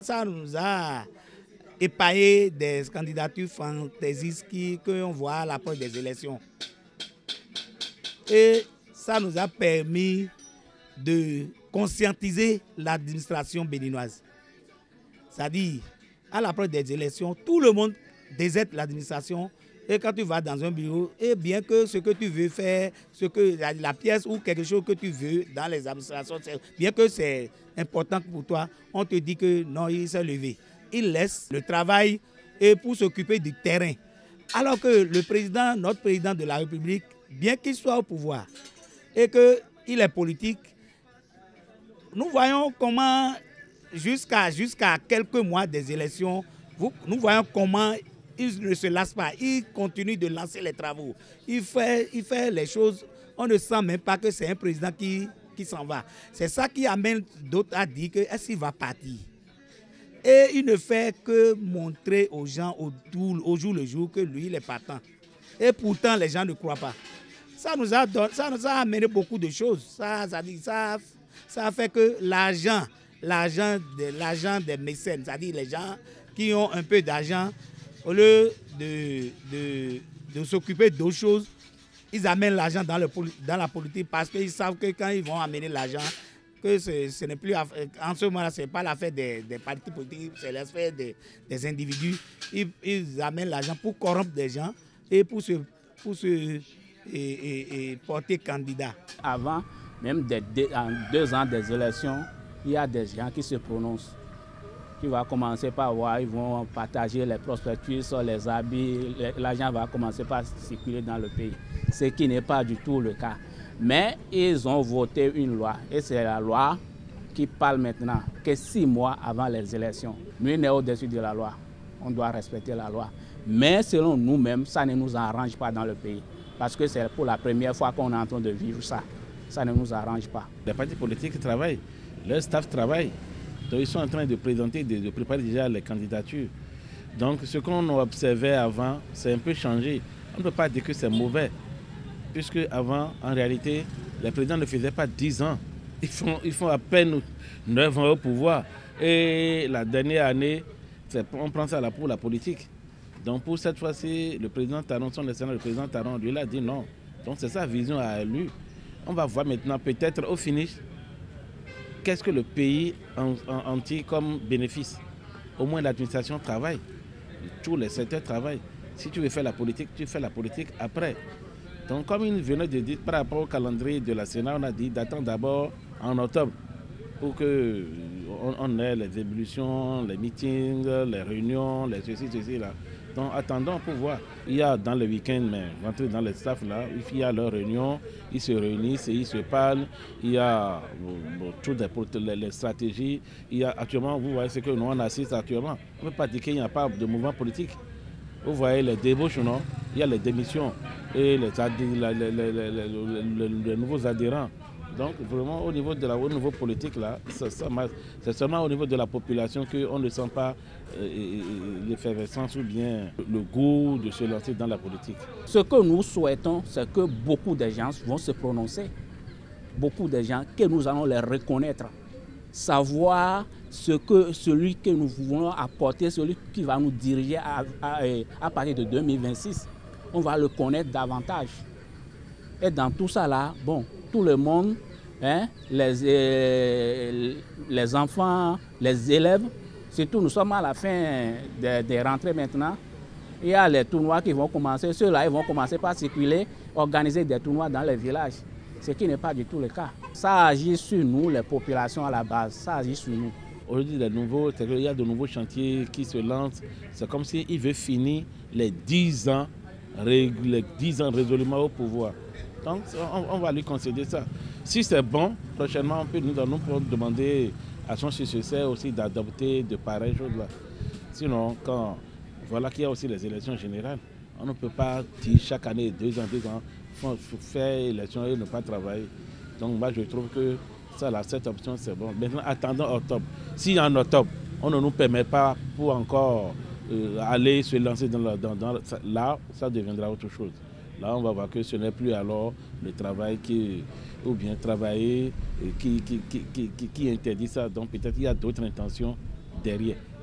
Ça nous a épaillé des candidatures fantaisistes qu'on voit à l'approche des élections. Et ça nous a permis de conscientiser l'administration béninoise. C'est-à-dire, à l'approche des élections, tout le monde déserte l'administration. Et quand tu vas dans un bureau, et bien que ce que tu veux faire, la pièce ou quelque chose que tu veux dans les administrations, bien que c'est important pour toi, on te dit que non, il s'est levé. Il laisse le travail et pour s'occuper du terrain. Alors que le président, notre président de la République, bien qu'il soit au pouvoir et qu'il est politique, nous voyons comment, jusqu'à quelques mois des élections, nous voyons comment il ne se lasse pas, il continue de lancer les travaux. Il fait les choses, on ne sent même pas que c'est un président qui s'en va. C'est ça qui amène d'autres à dire que est-ce qu'il va partir. Et il ne fait que montrer aux gens au jour le jour que lui, il est partant. Et pourtant, les gens ne croient pas. Ça nous a amené beaucoup de choses. Ça a fait que l'argent des mécènes, c'est-à-dire les gens qui ont un peu d'argent, au lieu de s'occuper d'autres choses, ils amènent l'argent dans la politique parce qu'ils savent que quand ils vont amener l'argent, que ce n'est plus, en ce moment-là, ce n'est pas l'affaire des partis politiques, c'est l'affaire des individus. Ils amènent l'argent pour corrompre des gens et pour se porter candidat. Avant, même en 2 ans des élections, il y a des gens qui se prononcent. Tu vas commencer par voir, ils vont partager les prospectus, les habits, l'argent va commencer par circuler dans le pays, ce qui n'est pas du tout le cas. Mais ils ont voté une loi, et c'est la loi qui parle maintenant, que 6 mois avant les élections. Nous, on est au-dessus de la loi, on doit respecter la loi. Mais selon nous-mêmes, ça ne nous arrange pas dans le pays, parce que c'est pour la première fois qu'on est en train de vivre ça. Ça ne nous arrange pas. Les partis politiques travaillent, leur staff travaille. Donc ils sont en train de présenter, de préparer déjà les candidatures. Donc ce qu'on observait avant, c'est un peu changé. On ne peut pas dire que c'est mauvais, puisque avant, en réalité, les présidents ne faisaient pas 10 ans. Ils font à peine 9 ans au pouvoir. Et la dernière année, on prend ça là pour la politique. Donc pour cette fois-ci, le président Taron, son excellence, le président Taron, lui, il a dit non. Donc c'est sa vision à lui. On va voir maintenant, peut-être au finish, qu'est-ce que le pays en tire comme bénéfice. Au moins l'administration travaille, tous les secteurs travaillent. Si tu veux faire la politique, tu fais la politique après. Donc comme il venait de dire par rapport au calendrier de la Sénat, on a dit d'attendre d'abord en octobre pour qu'on ait les évolutions, les meetings, les réunions, les ceci, là. Donc attendons pour voir. Il y a dans le week-end, mais rentrer dans les staffs là, il y a leurs réunions, ils se réunissent et ils se parlent. Il y a toutes les stratégies. Il y a actuellement, vous voyez ce que nous on assiste actuellement. On ne peut pas dire qu'il n'y a pas de mouvement politique. Vous voyez les débauches, non? Il y a les démissions et les nouveaux adhérents. Donc vraiment au niveau politique là, c'est seulement au niveau de la population qu'on ne sent pas l'effervescence ou bien le goût de se lancer dans la politique. Ce que nous souhaitons, c'est que beaucoup de gens vont se prononcer. Beaucoup de gens que nous allons les reconnaître. Savoir celui que nous voulons apporter, celui qui va nous diriger à partir de 2026. On va le connaître davantage. Et dans tout ça là, bon, tout le monde, hein, les enfants, les élèves, surtout nous sommes à la fin des rentrées maintenant. Il y a les tournois qui vont commencer. Ceux-là, ils vont commencer par circuler, organiser des tournois dans les villages. Ce qui n'est pas du tout le cas. Ça agit sur nous, les populations à la base. Ça agit sur nous. Aujourd'hui, il y a de nouveaux chantiers qui se lancent. C'est comme s'il veut finir les 10 ans résolument au pouvoir. Donc, on va lui concéder ça. Si c'est bon, prochainement, nous pourrons demander à son successeur aussi d'adopter de pareilles choses-là. Sinon, voilà qu'il y a aussi les élections générales. On ne peut pas dire chaque année, 2 ans, faire élection et ne pas travailler. Donc, moi, je trouve que ça, cette option, c'est bon. Maintenant, attendons octobre. Si en octobre, on ne nous permet pas pour encore aller se lancer là, ça deviendra autre chose. Là, on va voir que ce n'est plus alors le travail ou bien travailler qui interdit ça. Donc peut-être il y a d'autres intentions. derrière.